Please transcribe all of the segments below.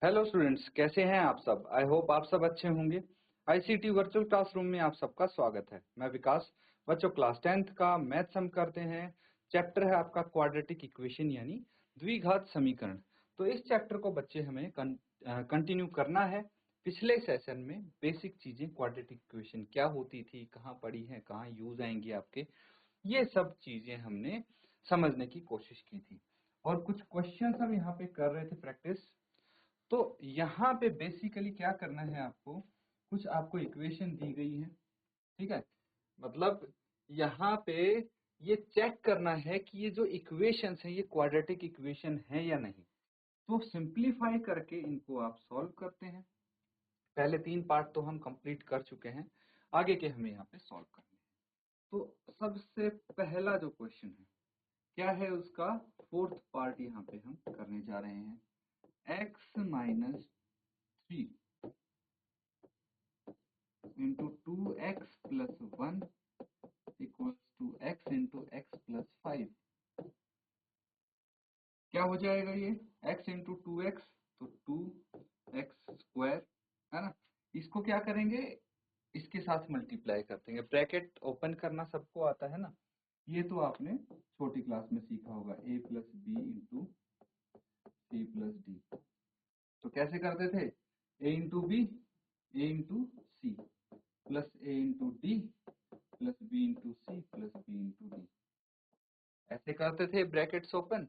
Hello students, कैसे हैं आप सब। आई होप आप सब अच्छे होंगे। आईसीटी वर्चुअल क्लासरूम में आप सबका स्वागत है। मैं विकास। बच्चों, क्लास 10th का मैथ्स हम करते हैं। चैप्टर है आपका क्वाड्रेटिक इक्वेशन यानी द्विघात समीकरण। तो इस चैप्टर को बच्चे हमें कंटिन्यू करना है। पिछले सेशन में बेसिक चीजें, क्वाड्रेटिक इक्वेशन क्या होती थी, कहाँ पढ़ी है, कहाँ यूज आएंगी आपके, ये सब चीजें हमने समझने की कोशिश की थी और कुछ क्वेश्चन हम यहाँ पे कर रहे थे प्रैक्टिस। तो यहाँ पे बेसिकली क्या करना है आपको, कुछ आपको इक्वेशन दी गई है, ठीक है। मतलब यहाँ पे ये चेक करना है कि ये जो इक्वेशंस हैं ये क्वाड्रेटिक इक्वेशन है या नहीं। तो सिंप्लीफाई करके इनको आप सॉल्व करते हैं। पहले 3 पार्ट तो हम कंप्लीट कर चुके हैं, आगे के हमें यहाँ पे सॉल्व करने हैं। तो सबसे पहला जो क्वेश्चन है क्या है, उसका फोर्थ पार्ट यहाँ पे हम करने जा रहे हैं। x minus 3 into 2x plus 1 equals to x into x plus 5। क्या हो जाएगा ये x into 2x, तो 2x स्क्वायर है ना। इसको क्या करेंगे, इसके साथ मल्टीप्लाई कर देंगे। ब्रैकेट ओपन करना सबको आता है ना, ये तो आपने छोटी क्लास में सीखा होगा। a plus b into c plus d. तो कैसे करते थे, a into b, a into c plus a into d plus b into c plus b into d, ऐसे करते थे ब्रैकेट्स ओपन।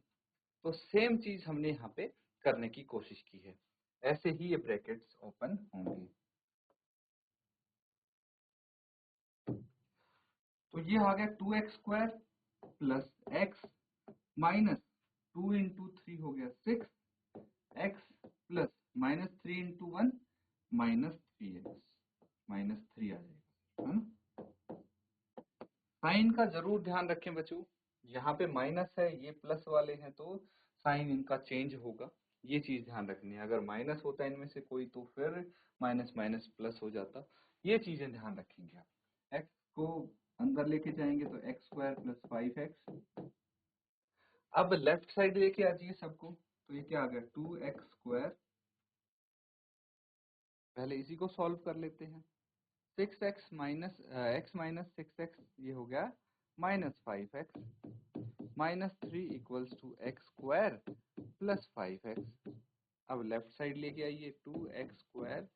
तो सेम चीज हमने यहाँ पे करने की कोशिश की है, ऐसे ही ये ब्रैकेट्स ओपन होंगे। तो ये आ गया 2x square plus x minus 2 into 3 हो गया 6x plus minus 3 into 1 minus 3x, minus 3 आ जाएगा, है ना। साइन का जरूर ध्यान रखें बच्चों, यहाँ पे माइनस है, ये प्लस वाले हैं, तो साइन इनका चेंज होगा, ये चीज ध्यान रखनी है। अगर माइनस होता है इनमें से कोई तो फिर माइनस माइनस प्लस हो जाता, ये चीजें ध्यान रखेंगे आप। x को अंदर लेके जाएंगे तो x स्क्वायर प्लस 5x। अब लेफ्ट साइड लेके आ जाइए सबको, तो ये क्या आ गया 2x स्क्वायर। पहले इसी को सॉल्व कर लेते हैं। 6x minus x minus 6x, ये हो गया minus 5x minus 3 equals to x square plus 5x। अब लेफ्ट साइड लेके आइए, 2x square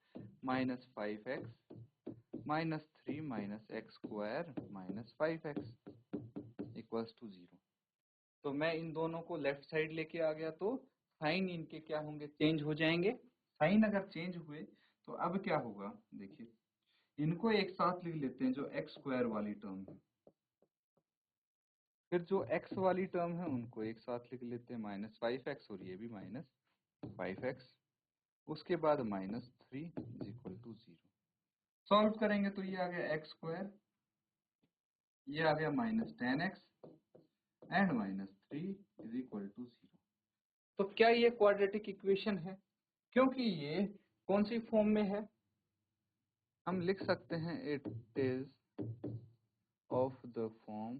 minus 5x minus 3 minus x square minus 5x equals to 0। तो मैं इन दोनों को लेफ्ट साइड लेके आ गया, तो साइन इनके क्या होंगे, चेंज हो जाएंगे। साइन अगर चेंज हुए तो अब क्या होगा, देखिए इनको एक साथ लिख लेते हैं, जो एक्स स्क्वायर वाली टर्म है, फिर जो x वाली टर्म है उनको एक साथ लिख लेते हैं, माइनस 5x, और ये भी माइनस 5x। उसके बाद minus 3 is equal to 0। Solve करेंगे तो ये आ गया एक्स स्क्वायर, ये आ गया minus 10x and minus 3 is equal to 0। तो क्या ये क्वाड्रेटिक इक्वेशन है? क्योंकि ये कौन सी फॉर्म में है, हम लिख सकते हैं it is of the form,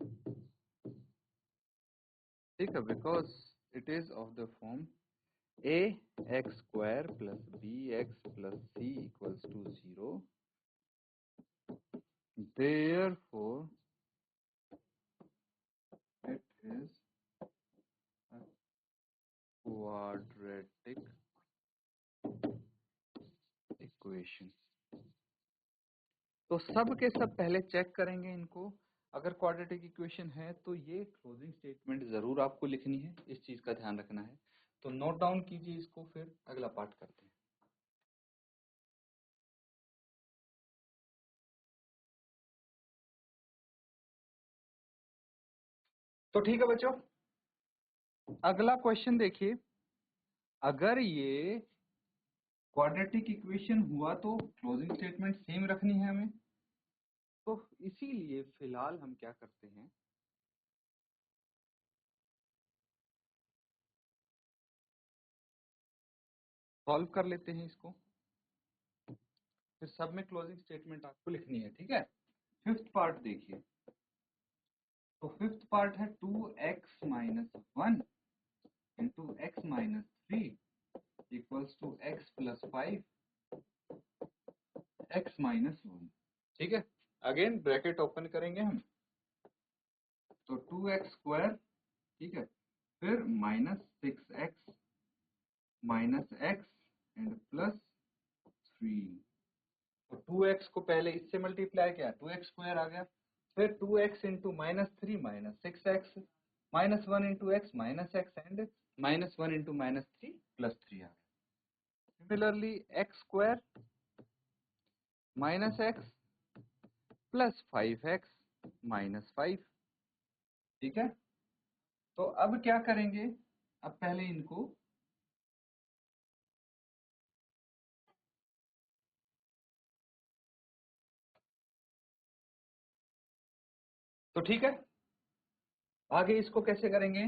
ठीक है, because it is of the form ax square plus bx plus c equals to 0। Therefore it is a quadratic equation। तो सब के सब पहले चेक करेंगे इनको। अगर क्वाड्रेटिक इक्वेशन है तो ये क्लोजिंग स्टेटमेंट जरूर आपको लिखनी है, इस चीज का ध्यान रखना है। तो नोट डाउन कीजिए इसको, फिर अगला पार्ट करते हैं। तो ठीक है बच्चों, अगला क्वेश्चन देखिए। अगर ये क्वाड्रेटिक इक्वेशन हुआ तो क्लोजिंग स्टेटमेंट सेम रखनी है हमें। तो इसीलिए फिलहाल हम क्या करते हैं, सॉल्व कर लेते हैं इसको, फिर सब में क्लोजिंग स्टेटमेंट आपको लिखनी है, ठीक है। फिफ्थ पार्ट देखिए, तो फिफ्थ पार्ट है 2x minus 1 into x minus 3 equals equals to x plus 5 x minus 1। ठीक है, अगेन ब्रैकेट ओपन करेंगे हम, तो 2x स्क्वायर, ठीक है, फिर minus 6x minus x and plus 3। तो 2x को पहले इससे मल्टीप्लाई किया, 2x स्क्वायर आ गया, फिर 2x into minus 3 minus 6x minus 1 into x minus x and minus 1 into minus 3 plus 3 आ गया। Similarly x square minus x plus 5x minus 5। ठीक है, तो अब क्या करेंगे, अब पहले इनको तो ठीक है, आगे इसको कैसे करेंगे,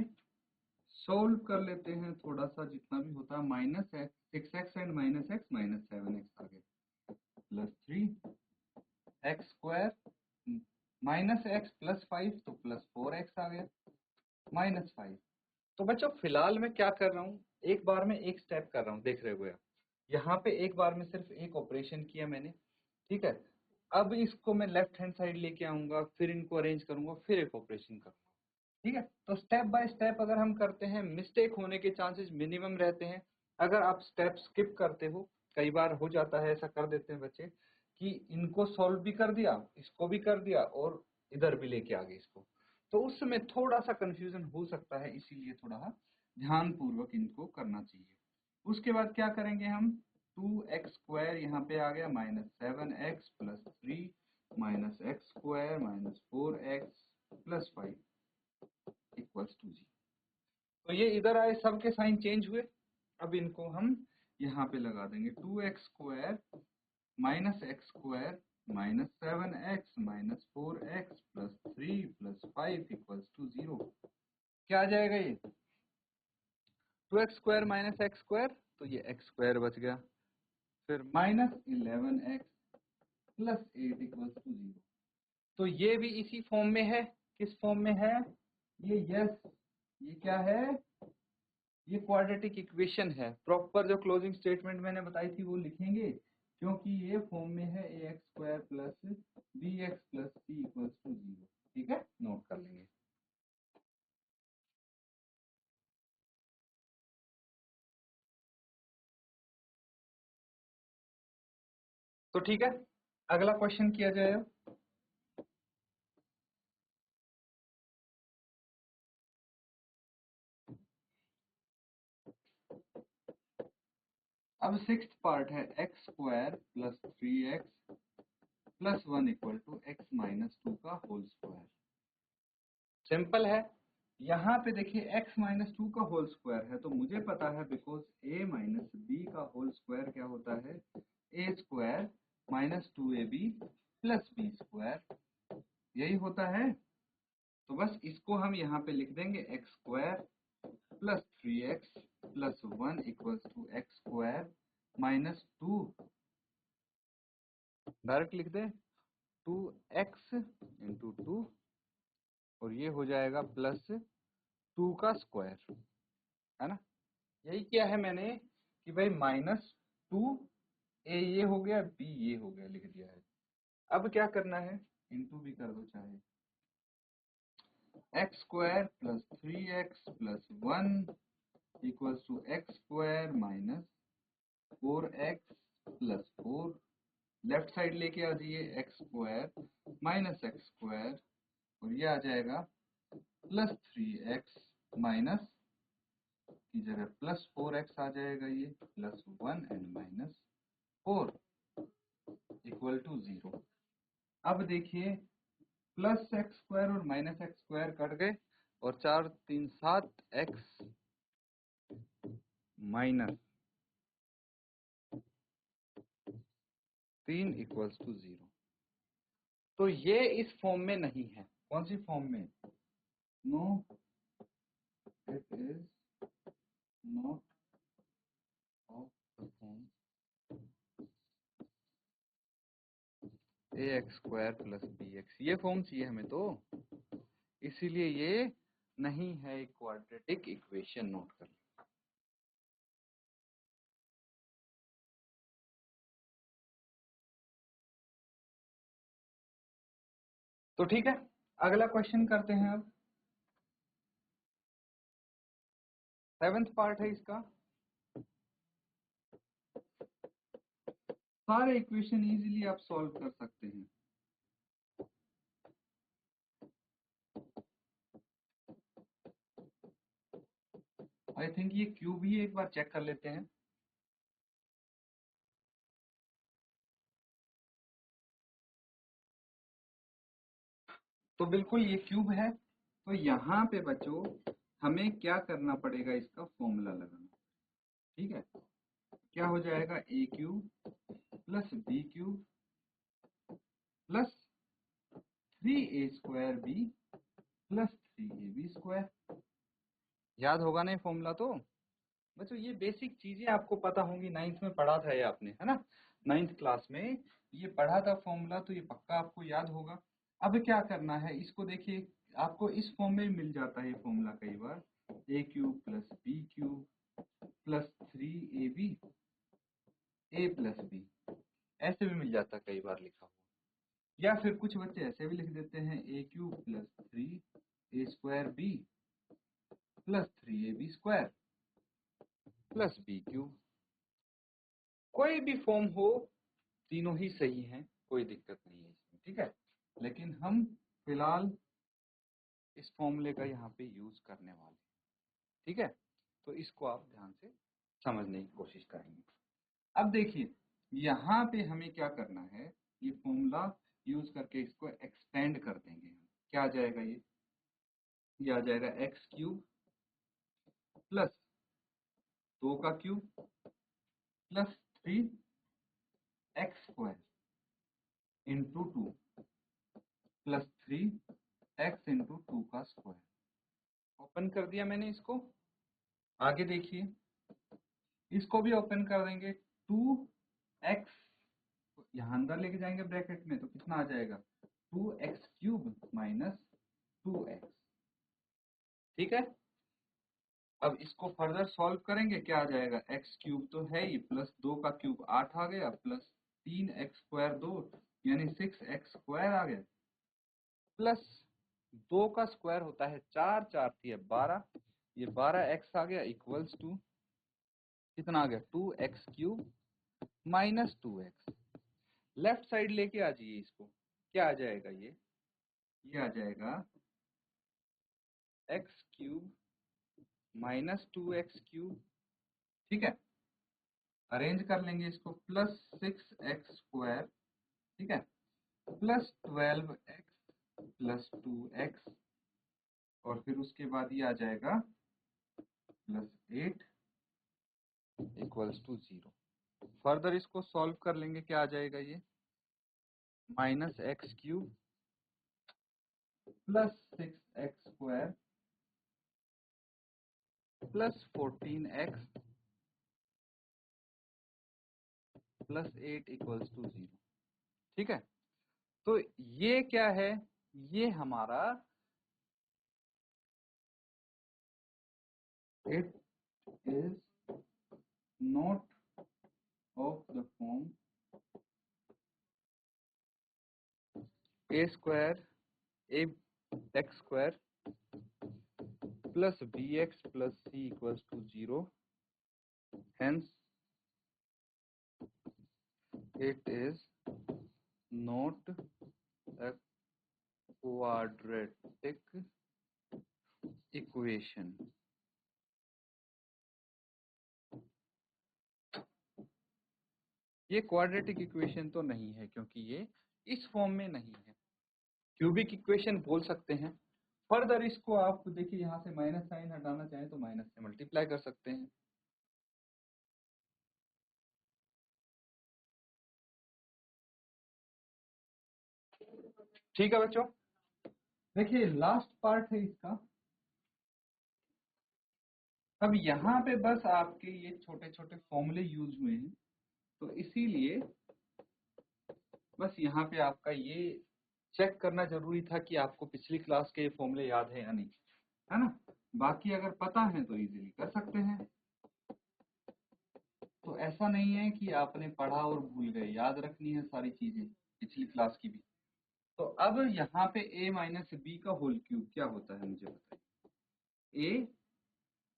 सोल्व कर लेते हैं थोड़ा सा, जितना भी होता है minus x 6x and minus x minus 7x आ गया, plus 3x square minus x plus 5 तो प्लस 4x आ गया माइनस 5। तो बच्चों फिलहाल मैं क्या कर रहा हूँ, एक बार में एक स्टेप कर रहा हूँ, देख रहे हो आप यहाँ पे एक बार में सिर्फ एक ऑपरेशन किया मैंने। ठीक है, अब इसको मैं लेफ्ट हैंड साइड लेके आऊंगा, फिर इनको अरेंज करूंगा, फिर एक ऑपरेशन करूंगा। ठीक है, तो स्टेप बाय स्टेप अगर हम करते हैं, मिस्टेक होने के चांसेस मिनिमम रहते हैं। अगर आप स्टेप स्किप करते हो, कई बार हो जाता है, ऐसा कर देते हैं बच्चे कि इनको सॉल्व भी कर दिया, इसको भी कर दिया और इधर भी लेके आ गए इसको, तो उस समय थोड़ा सा कंफ्यूजन हो सकता है, इसीलिए थोड़ा ध्यान पूर्वक इनको करना चाहिए। उसके बाद क्या करेंगे हम, 2x स्क्वायर यहाँ पे आ गया minus 7x plus 3 minus x square minus 4x plus 5 equals to 0। तो ये इधर आए, सबके साइन चेंज हुए। अब इनको हम यहाँ पे लगा देंगे, 2x square minus x square minus 7x minus 4x plus 3 plus 5 equals to 0। क्या आ जाएगा ये, 2x square minus x square, तो ये एक्स स्क्वायर बच गया, फिर minus 11x plus 8 equals to 0। तो ये भी इसी फॉर्म में है, किस फॉर्म में है ये, यस, ये क्या है, ये क्वाड्रेटिक इक्वेशन है। प्रॉपर जो क्लोजिंग स्टेटमेंट मैंने बताई थी वो लिखेंगे, क्योंकि ये फॉर्म में है ax square plus bx plus c equals to 0। ठीक है, नोट कर लेंगे। तो ठीक है, अगला क्वेश्चन किया जाए। अब सिक्स्थ पार्ट है, x square plus 3x plus 1 equal to x minus 2 का होल स्क्वायर। सिंपल है, यहाँ पे देखिए x माइनस 2 का होल स्क्वायर है, तो मुझे पता है बिकॉज a माइनस b का होल स्क्वायर क्या होता है, a square minus 2ab plus b square, यही होता है। तो बस इसको हम यहाँ पे लिख देंगे, x square plus 3x plus 1 equals to x square minus 2, direct लिख दें 2x इंटू 2, और ये हो जाएगा प्लस 2 का स्क्वायर, है ना। यही किया है मैंने कि भाई माइनस 2, ए ये हो गया, बी ये हो गया, लिख दिया है। अब क्या करना है, इंटू भी कर दो चाहे, x square plus 3x plus 1 equals to x square minus 4x plus 4, left side लेके आ जाइए, x square minus x square, और ये आ जाएगा प्लस 3x माइनस की जगह प्लस 4x आ जाएगा, ये plus 1 and minus 4 equal to 0। अब देखिए प्लस एक्स स्क्वायर और माइनस एक्स स्क्वायर कट गए, और 4 3 7 एक्स माइनस 3 इक्वल्स टू 0। तो ये इस फॉर्म में नहीं है, कौन सी फॉर्म में, no it is not of the form a x square plus b x, ये फॉर्म चाहिए हमें, तो इसीलिए ये नहीं है एक क्वाड्रेटिक इक्वेशन, नोट कर तो ठीक है, अगला क्वेश्चन करते हैं अब। 7th पार्ट है इसका। सारे इक्वेशन इजीली आप सॉल्व कर सकते हैं। आई थिंक ये क्यूब ही एक बार चेक कर लेते हैं। तो बिल्कुल ये क्यूब है। तो यहाँ पे बच्चों हमें क्या करना पड़ेगा, इसका फॉर्मूला लगाना। ठीक है, क्या हो जाएगा, a cube plus b cube plus 3a² b plus 3ab square. याद होगा ना फॉर्मूला? तो बच्चों ये बेसिक चीजें आपको पता होंगी, 9th में पढ़ा था ये आपने, है ना? 9th क्लास में ये पढ़ा था फॉर्मूला, तो ये पक्का आपको याद होगा। अब क्या करना है, इसको देखिए, आपको इस फॉर्म में मिल जाता है फॉर्मूला कई बार, a cube plus b cube plus 3ab a plus b, ऐसे भी मिल जाता है कई बार लिखा हुआ। या फिर कुछ बच्चे ऐसे भी लिख देते हैं, a cube plus 3a² b plus 3ab square plus b cube. कोई भी फॉर्म हो, तीनों ही सही हैं, कोई दिक्कत नहीं है इसमें। ठीक है, लेकिन हम फिलहाल इस फॉर्मूले का यहाँ पे यूज करने वाले हैं। ठीक है, तो इसको आप ध्यान से समझने की कोशिश करेंगे। अब देखिए, यहाँ पे हमें क्या करना है, ये फॉर्मूला यूज करके इसको एक्सपेंड कर देंगे हम। क्या आ जाएगा ये आ जाएगा एक्स क्यूब प्लस 2 का cube plus 3x² into 2 plus 3x into 2 का स्क्वायर। ओपन कर दिया मैंने इसको। आगे देखिए, इसको भी ओपन कर देंगे। 2x यहाँ अंदर लेके जाएंगे ब्रैकेट में, तो कितना आ जाएगा, 2x³ माइनस 2x। ठीक है, अब इसको फर्दर सॉल्व करेंगे, क्या आ जाएगा, x³ तो है ही, प्लस 2 का क्यूब 8 आ गया, प्लस 3x² 2 यानी 6x² आ गया, प्लस 2 का स्क्वायर होता है 4, 4 थी 12, ये 12x आ गया, इक्वल्स टू कितना आ गया, 2x³ minus 2x। Left side लेके आ जाइए इसको, क्या आ जाएगा, ये आ जाएगा x³ माइनस 2x³। ठीक है, अरेंज कर लेंगे इसको, प्लस 6x², ठीक है, प्लस 12x प्लस 2x, और फिर उसके बाद ये आ जाएगा प्लस 8 इक्वल्स टू 0। फर्दर इसको सॉल्व कर लेंगे, क्या आ जाएगा, ये minus x³ plus 6x² plus 14x plus 8 equals to 0। ठीक है, तो ये क्या है, ये हमारा it is not of the form a² x² plus bx plus c equals to 0. Hence, it is not a quadratic equation. ये क्वाड्रेटिक इक्वेशन तो नहीं है, क्योंकि ये इस फॉर्म में नहीं है। क्यूबिक इक्वेशन बोल सकते हैं। फर्दर इसको आप देखिए, यहाँ से माइनस साइन हटाना चाहें तो माइनस से मल्टीप्लाई कर सकते हैं। ठीक है बच्चों, देखिए लास्ट पार्ट है इसका। अब यहाँ पे बस आपके ये छोटे छोटे फॉर्मूले यूज हुए हैं, तो इसीलिए बस यहाँ पे आपका ये चेक करना जरूरी था कि आपको पिछली क्लास के फॉर्मूले याद है या नहीं, है ना? बाकी अगर पता है तो इजीली कर सकते हैं। तो ऐसा नहीं है कि आपने पढ़ा और भूल गए, याद रखनी है सारी चीजें पिछली क्लास की भी। तो अब यहाँ पे a माइनस बी का होल क्यूब क्या होता है मुझे बताइए। a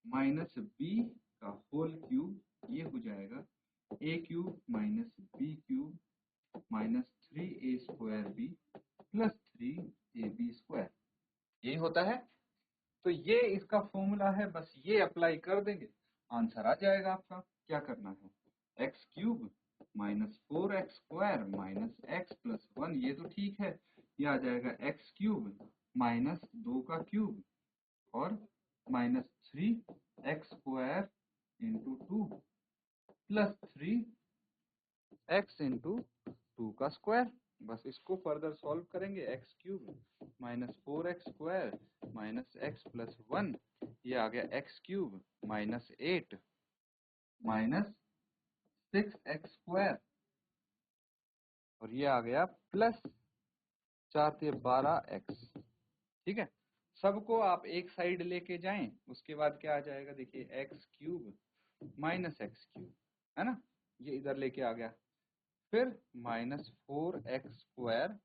माइनस बी का होल क्यूब ये हो जाएगा a cube minus b cube minus 3a square b plus 3ab square, यही होता है। तो ये इसका फॉर्मूला है, बस ये अप्लाई कर देंगे, आंसर आ जाएगा आपका। क्या करना है, x cube minus 4x square minus x plus 1, ये तो ठीक है। ये आ जाएगा एक्स क्यूब माइनस 2 का क्यूब और minus 3x square into 2 plus 3x into 2 का स्क्वायर। बस इसको फर्दर सॉल्व करेंगे, x cube minus 4x square minus x plus 1, ये आ गया x cube minus 8 minus 6x square और ये आ गया प्लस 4×12x। ठीक है, सबको आप एक साइड लेके जाएं, उसके बाद क्या आ जाएगा देखिए, x cube minus x cube, है ना, ये इधर लेके आ गया, फिर माइनस 4x स्क्वायर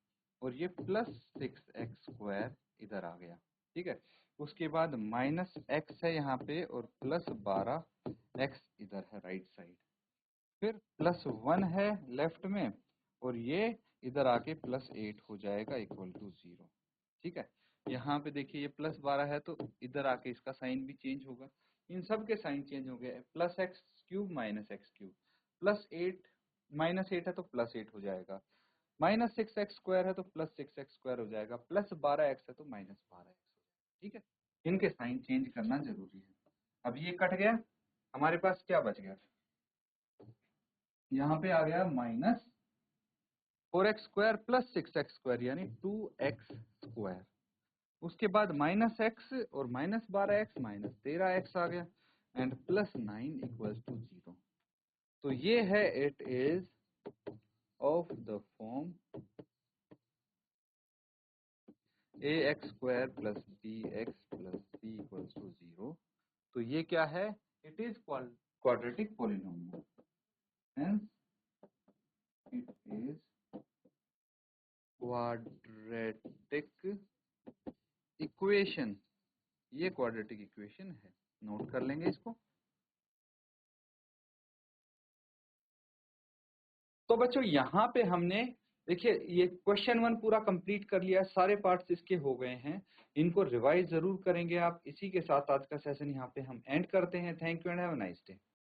और ये प्लस 6x स्क्वायर इधर आ गया। ठीक है, उसके बाद माइनस x है यहाँ पे और प्लस 12x इधर है राइट साइड, फिर प्लस 1 है लेफ्ट में और ये इधर आके प्लस 8 हो जाएगा इक्वल टू 0। ठीक है, यहाँ पे देखिए ये प्लस 12 है तो इधर आके इसका साइन भी चेंज होगा, इन सब के साइन चेंज हो गए, plus x cube minus x cube, plus 8 minus 8 है तो प्लस 8 हो जाएगा, माइनस 6x स्क्वायर है तो प्लस 6x स्क्वायर हो जाएगा, प्लस 12x है तो माइनस 12x हो जाएगा। ठीक है, इनके साइन चेंज करना जरूरी है। अब ये कट गया, हमारे पास क्या बच गया, यहाँ पे आ गया minus 4x square plus 6x square यानी 2x स्क्वायर, उसके बाद माइनस एक्स और माइनस 12x माइनस 13x आ गया एंड प्लस 9 इक्वल्स टू 0। तो ये है, it is of the form ax square plus bx plus c equals to 0। तो ये क्या है, it is quadratic polynomial, hence it is quadratic equation, ये क्वाड्रेटिक इक्वेशन है, नोट कर लेंगे इसको। तो बच्चों यहाँ पे हमने देखिए ये क्वेश्चन 1 पूरा कंप्लीट कर लिया, सारे पार्ट्स इसके हो गए हैं, इनको रिवाइज जरूर करेंगे आप। इसी के साथ आज का सेशन यहाँ पे हम एंड करते हैं। Thank you and have a nice day.